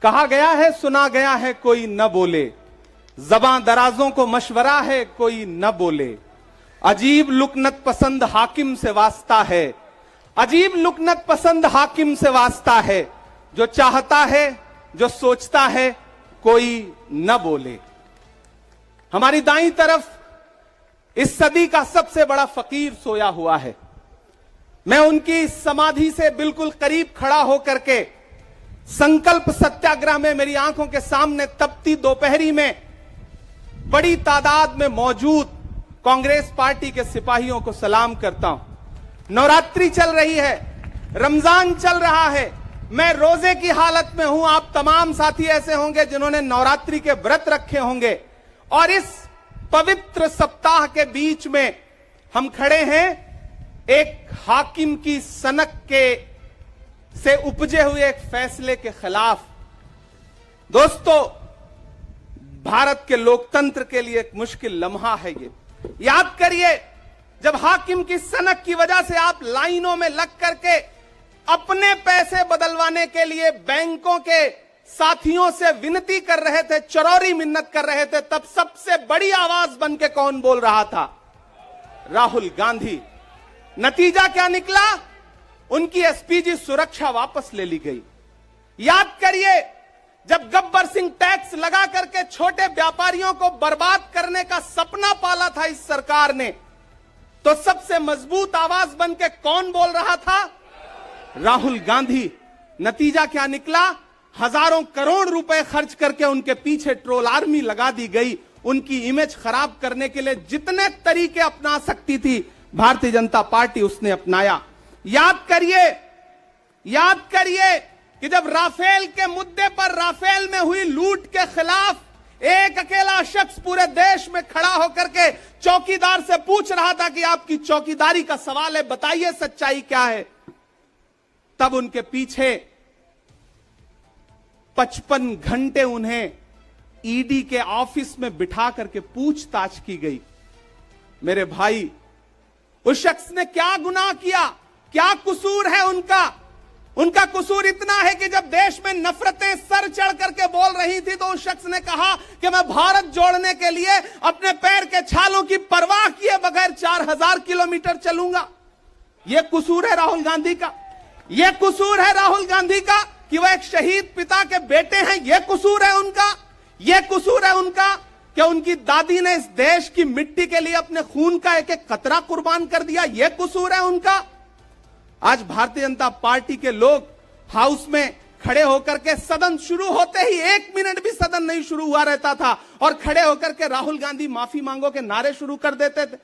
कहा गया है सुना गया है कोई न बोले, ज़बां दराजों को मशवरा है कोई न बोले। अजीब लुकनत पसंद हाकिम से वास्ता है, अजीब लुकनत पसंद हाकिम से वास्ता है। जो चाहता है जो सोचता है कोई न बोले। हमारी दाईं तरफ इस सदी का सबसे बड़ा फकीर सोया हुआ है। मैं उनकी समाधि से बिल्कुल करीब खड़ा होकर के संकल्प सत्याग्रह में मेरी आंखों के सामने तपती दोपहरी में बड़ी तादाद में मौजूद कांग्रेस पार्टी के सिपाहियों को सलाम करता हूं। नवरात्रि चल रही है, रमजान चल रहा है, मैं रोजे की हालत में हूं। आप तमाम साथी ऐसे होंगे जिन्होंने नवरात्रि के व्रत रखे होंगे और इस पवित्र सप्ताह के बीच में हम खड़े हैं एक हाकिम की सनक के से उपजे हुए एक फैसले के खिलाफ। दोस्तों, भारत के लोकतंत्र के लिए एक मुश्किल लम्हा है ये। याद करिए, जब हाकिम की सनक की वजह से आप लाइनों में लग करके अपने पैसे बदलवाने के लिए बैंकों के साथियों से विनती कर रहे थे, चरौरी मिन्नत कर रहे थे, तब सबसे बड़ी आवाज बन के कौन बोल रहा था? राहुल गांधी। नतीजा क्या निकला? उनकी एसपीजी सुरक्षा वापस ले ली गई। याद करिए, जब गब्बर सिंह टैक्स लगा करके छोटे व्यापारियों को बर्बाद करने का सपना पाला था इस सरकार ने, तो सबसे मजबूत आवाज बन के कौन बोल रहा था? राहुल गांधी। नतीजा क्या निकला? हजारों करोड़ रुपए खर्च करके उनके पीछे ट्रोल आर्मी लगा दी गई। उनकी इमेज खराब करने के लिए जितने तरीके अपना सकती थी भारतीय जनता पार्टी उसने अपनाया। याद करिए कि जब राफेल के मुद्दे पर, राफेल में हुई लूट के खिलाफ एक अकेला शख्स पूरे देश में खड़ा होकर के चौकीदार से पूछ रहा था कि आपकी चौकीदारी का सवाल है, बताइए सच्चाई क्या है। तब उनके पीछे 55 घंटे उन्हें ईडी के ऑफिस में बिठा करके पूछताछ की गई। मेरे भाई, उस शख्स ने क्या गुनाह किया? क्या कसूर है उनका? उनका कसूर इतना है कि जब देश में नफरतें सर चढ़ करके बोल रही थी तो उस शख्स ने कहा कि मैं भारत जोड़ने के लिए अपने पैर के छालों की परवाह किए बगैर 4000 किलोमीटर चलूंगा। यह कसूर है राहुल गांधी का। यह कसूर है राहुल गांधी का कि वह एक शहीद पिता के बेटे हैं। यह कसूर है उनका। यह कसूर है उनका कि उनकी दादी ने इस देश की मिट्टी के लिए अपने खून का एक एक कतरा कुर्बान कर दिया। यह कसूर है उनका। आज भारतीय जनता पार्टी के लोग हाउस में खड़े होकर के, सदन शुरू होते ही 1 मिनट भी सदन नहीं शुरू हुआ रहता था और खड़े होकर के राहुल गांधी माफी मांगो के नारे शुरू कर देते थे।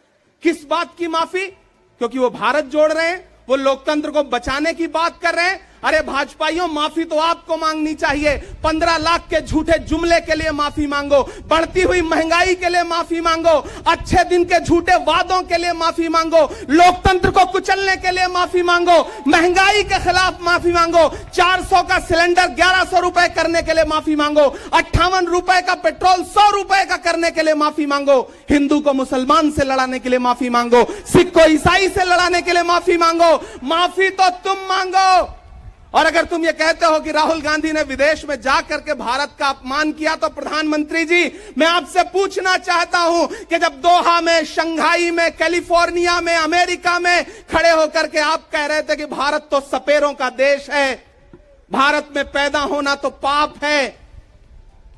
किस बात की माफी? क्योंकि वो भारत जोड़ रहे हैं, वो लोकतंत्र को बचाने की बात कर रहे हैं। अरे भाजपाइयों, माफी तो आपको मांगनी चाहिए। 15 लाख के झूठे जुमले के लिए माफी मांगो, बढ़ती हुई महंगाई के लिए माफी मांगो, अच्छे दिन के झूठे वादों के लिए माफी मांगो, लोकतंत्र को कुचलने के लिए माफी मांगो, महंगाई के खिलाफ माफी मांगो, 400 का सिलेंडर 1100 रुपए करने के लिए माफी मांगो, 58 रुपए का पेट्रोल 100 रुपए का करने के लिए माफी मांगो, हिंदू को मुसलमान से लड़ाने के लिए माफी मांगो, सिख को ईसाई से लड़ाने के लिए माफी मांगो। माफी तो तुम मांगो। और अगर तुम ये कहते हो कि राहुल गांधी ने विदेश में जाकर के भारत का अपमान किया, तो प्रधानमंत्री जी, मैं आपसे पूछना चाहता हूं कि जब दोहा में, शंघाई में, कैलिफोर्निया में, अमेरिका में खड़े होकर के आप कह रहे थे कि भारत तो सपेरों का देश है, भारत में पैदा होना तो पाप है,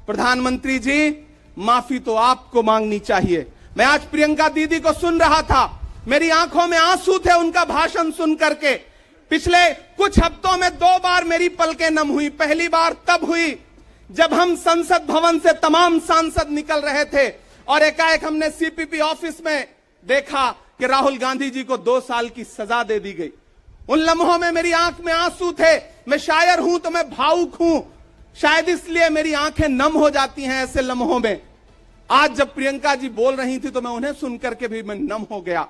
प्रधानमंत्री जी, माफी तो आपको मांगनी चाहिए। मैं आज प्रियंका दीदी को सुन रहा था, मेरी आंखों में आंसू थे उनका भाषण सुन करके। पिछले कुछ हफ्तों में 2 बार मेरी पलकें नम हुई। पहली बार तब हुई जब हम संसद भवन से तमाम सांसद निकल रहे थे और एकाएक हमने सीपीपी ऑफिस में देखा कि राहुल गांधी जी को 2 साल की सजा दे दी गई। उन लम्हों में मेरी आंख में आंसू थे। मैं शायर हूं तो मैं भावुक हूं, शायद इसलिए मेरी आंखें नम हो जाती हैं ऐसे लम्हों में। आज जब प्रियंका जी बोल रही थी तो मैं उन्हें सुनकर के भी मैं नम हो गया।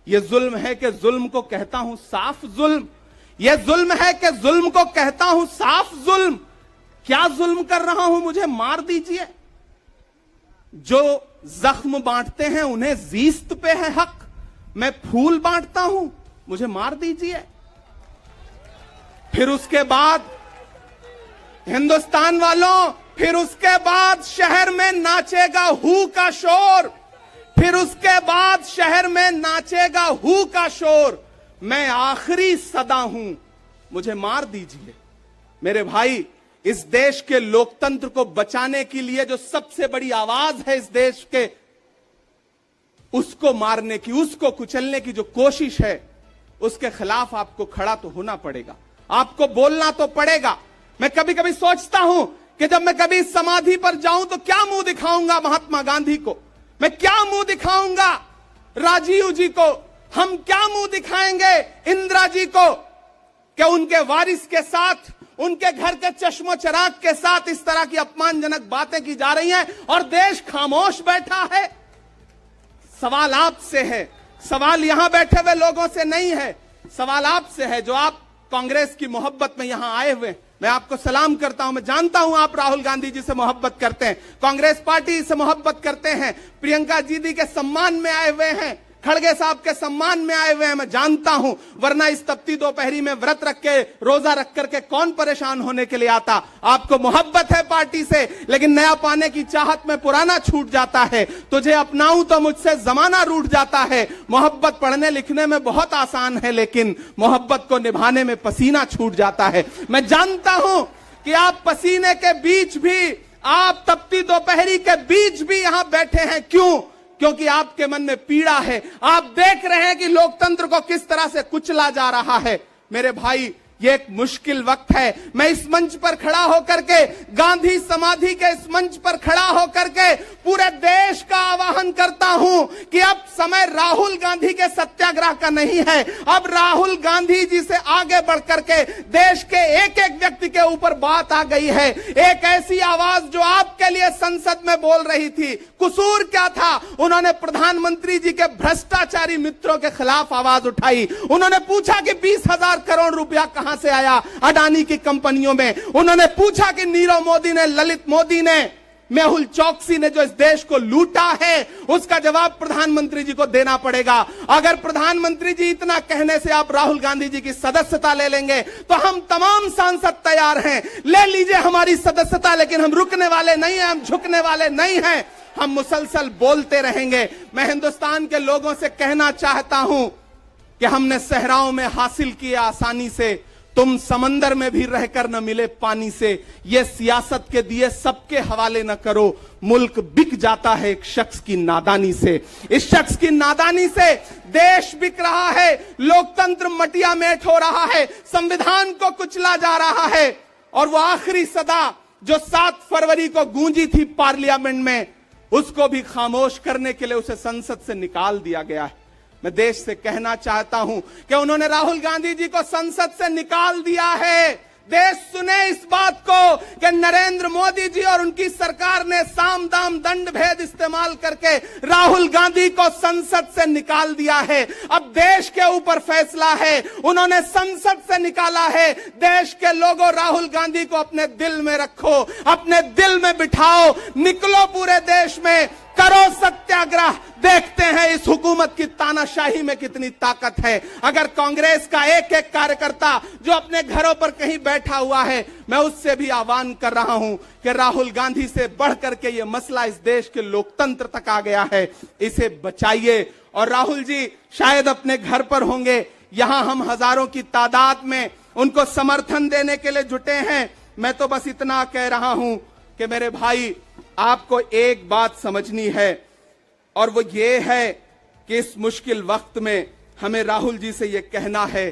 यह जुल्म है कि जुल्म को कहता हूं साफ जुल्म। यह जुल्म है कि जुल्म को कहता हूं साफ जुल्म। क्या जुल्म कर रहा हूं? मुझे मार दीजिए। जो जख्म बांटते हैं उन्हें जीस्त पे है हक। मैं फूल बांटता हूं, मुझे मार दीजिए। फिर उसके बाद हिंदुस्तान वालों, फिर उसके बाद शहर में नाचेगा हू का शोर, फिर उसके बाद शहर में नाचेगा हू का शोर। मैं आखिरी सदा हूं, मुझे मार दीजिए। मेरे भाई, इस देश के लोकतंत्र को बचाने के लिए जो सबसे बड़ी आवाज है इस देश के, उसको मारने की, उसको कुचलने की जो कोशिश है, उसके खिलाफ आपको खड़ा तो होना पड़ेगा, आपको बोलना तो पड़ेगा। मैं कभी कभी सोचता हूं कि जब मैं कभी समाधि पर जाऊं तो क्या मुंह दिखाऊंगा महात्मा गांधी को, मैं क्या मुंह दिखाऊंगा राजीव जी को, हम क्या मुंह दिखाएंगे इंदिरा जी को, कि उनके वारिस के साथ, उनके घर के चश्मो चिराग के साथ इस तरह की अपमानजनक बातें की जा रही हैं और देश खामोश बैठा है। सवाल आपसे है, सवाल यहां बैठे हुए लोगों से नहीं है, सवाल आपसे है जो आप कांग्रेस की मोहब्बत में यहां आए हुए। मैं आपको सलाम करता हूं, मैं जानता हूं आप राहुल गांधी जी से मोहब्बत करते हैं, कांग्रेस पार्टी से मोहब्बत करते हैं, प्रियंका दीदी के सम्मान में आए हुए हैं, खड़गे साहब के सम्मान में आए हुए हैं, मैं जानता हूं, वरना इस तपती दोपहरी में व्रत रख के, रोजा रख करके कौन परेशान होने के लिए आता। आपको मोहब्बत है पार्टी से, लेकिन नया पाने की चाहत में पुराना छूट जाता है। तुझे अपनाऊं तो मुझसे जमाना रूठ जाता है। मोहब्बत पढ़ने लिखने में बहुत आसान है, लेकिन मोहब्बत को निभाने में पसीना छूट जाता है। मैं जानता हूं कि आप पसीने के बीच भी, आप तपती दोपहरी के बीच भी यहां बैठे हैं। क्यों? क्योंकि आपके मन में पीड़ा है, आप देख रहे हैं कि लोकतंत्र को किस तरह से कुचला जा रहा है। मेरे भाई, ये एक मुश्किल वक्त है। मैं इस मंच पर खड़ा होकर के, गांधी समाधि के इस मंच पर खड़ा होकर के पूरे देश का आह्वान करता हूं कि अब समय राहुल गांधी के सत्याग्रह का नहीं है। अब राहुल गांधी जी से आगे बढ़ करके देश के एक एक व्यक्ति के ऊपर बात आ गई है। एक ऐसी आवाज जो आपके लिए संसद में बोल रही थी, कसूर क्या था? उन्होंने प्रधानमंत्री जी के भ्रष्टाचारी मित्रों के खिलाफ आवाज उठाई। उन्होंने पूछा कि 20,000 करोड़ रुपया कहां से आया अडानी की कंपनियों में। उन्होंने पूछा कि नीरव मोदी ने, ललित मोदी ने, मेहुल चौकसी ने जो इस देश को लूटा है, उसका जवाब प्रधानमंत्री जी को देना पड़ेगा। अगर प्रधानमंत्री जी इतना कहने से आप राहुल गांधी जी की सदस्यता ले लेंगे तो हम तमाम सांसद तैयार हैं, ले लीजिए हमारी सदस्यता, लेकिन हम रुकने वाले नहीं हैं, हम झुकने वाले नहीं हैं, हम मुसलसल बोलते रहेंगे। मैं हिंदुस्तान के लोगों से कहना चाहता हूं कि हमने सहराओं में हासिल किया आसानी से, तुम समंदर में भी रहकर न मिले पानी से। ये सियासत के दिए सबके हवाले न करो, मुल्क बिक जाता है एक शख्स की नादानी से। इस शख्स की नादानी से देश बिक रहा है, लोकतंत्र मटिया मेट हो रहा है, संविधान को कुचला जा रहा है। और वो आखिरी सदा जो 7 फरवरी को गूंजी थी पार्लियामेंट में, उसको भी खामोश करने के लिए उसे संसद से निकाल दिया गया है। मैं देश से कहना चाहता हूं कि उन्होंने राहुल गांधी जी को संसद से निकाल दिया है। देश सुने इस बात को कि नरेंद्र मोदी जी और उनकी सरकार ने साम दाम दंड भेद इस्तेमाल करके राहुल गांधी को संसद से निकाल दिया है। अब देश के ऊपर फैसला है, उन्होंने संसद से निकाला है। देश के लोगों, राहुल गांधी को अपने दिल में रखो, अपने दिल में बिठाओ, निकलो पूरे देश में, करो सत्याग्रह। देखते हैं इस हुकूमत की तानाशाही में कितनी ताकत है। अगर कांग्रेस का एक एक कार्यकर्ता जो अपने घरों पर कहीं बैठा हुआ है, मैं उससे भी आह्वान कर रहा हूं कि राहुल गांधी से बढ़कर के ये मसला इस देश के लोकतंत्र तक आ गया है, इसे बचाइए। और राहुल जी शायद अपने घर पर होंगे, यहां हम हजारों की तादाद में उनको समर्थन देने के लिए जुटे हैं। मैं तो बस इतना कह रहा हूं कि मेरे भाई, आपको एक बात समझनी है, और वो ये है कि इस मुश्किल वक्त में हमें राहुल जी से ये कहना है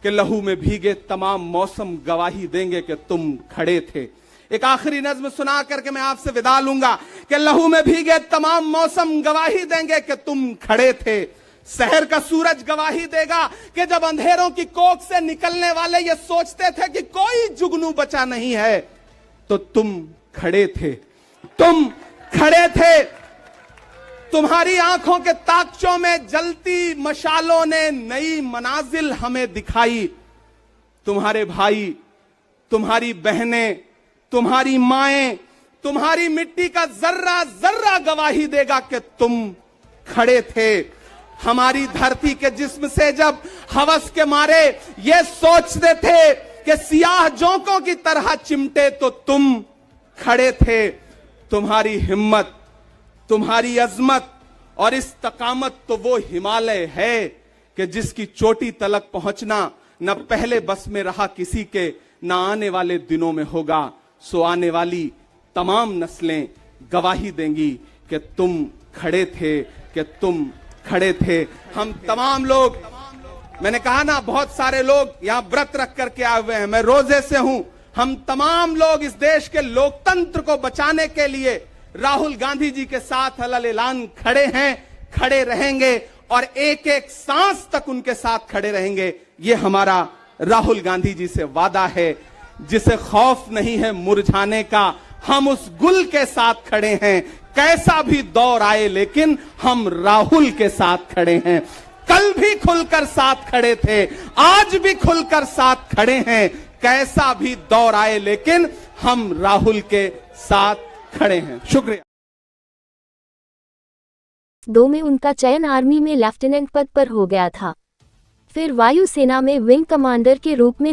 कि लहू में भीगे तमाम मौसम गवाही देंगे कि तुम खड़े थे। एक आखिरी नज्म सुना करके मैं आपसे विदा लूंगा कि लहू में भीगे तमाम मौसम गवाही देंगे कि तुम खड़े थे। शहर का सूरज गवाही देगा कि जब अंधेरों की कोख से निकलने वाले ये सोचते थे कि कोई जुगनू बचा नहीं है, तो तुम खड़े थे, तुम खड़े थे। तुम्हारी आंखों के ताकचों में जलती मशालों ने नई मनाजिल हमें दिखाई। तुम्हारे भाई, तुम्हारी बहनें, तुम्हारी माएं, तुम्हारी मिट्टी का जर्रा जर्रा गवाही देगा कि तुम खड़े थे। हमारी धरती के जिस्म से जब हवस के मारे ये सोचते थे कि सियाह जोंकों की तरह चिमटे तो तुम खड़े थे। तुम्हारी हिम्मत, तुम्हारी अजमत और इस्तकामत तो वो हिमालय है कि जिसकी चोटी तलक पहुंचना न पहले बस में रहा किसी के, न आने वाले दिनों में होगा। सो आने वाली तमाम नस्लें गवाही देंगी कि तुम खड़े थे, कि तुम खड़े थे। हम तमाम लोग, मैंने कहा ना, बहुत सारे लोग यहां व्रत रख करके आए हुए हैं, मैं रोजे से हूं। हम तमाम लोग इस देश के लोकतंत्र को बचाने के लिए राहुल गांधी जी के साथ अलल ऐलान खड़े हैं, खड़े रहेंगे और एक एक सांस तक उनके साथ खड़े रहेंगे। ये हमारा राहुल गांधी जी से वादा है। जिसे खौफ नहीं है मुरझाने का, हम उस गुल के साथ खड़े हैं। कैसा भी दौर आए लेकिन हम राहुल के साथ खड़े हैं। कल भी खुलकर साथ खड़े थे, आज भी खुलकर साथ खड़े हैं। कैसा भी दौर आए लेकिन हम राहुल के साथ खड़े हैं। शुक्रिया। 2 में उनका चयन आर्मी में लेफ्टिनेंट पद पर हो गया था। फिर वायुसेना में विंग कमांडर के रूप में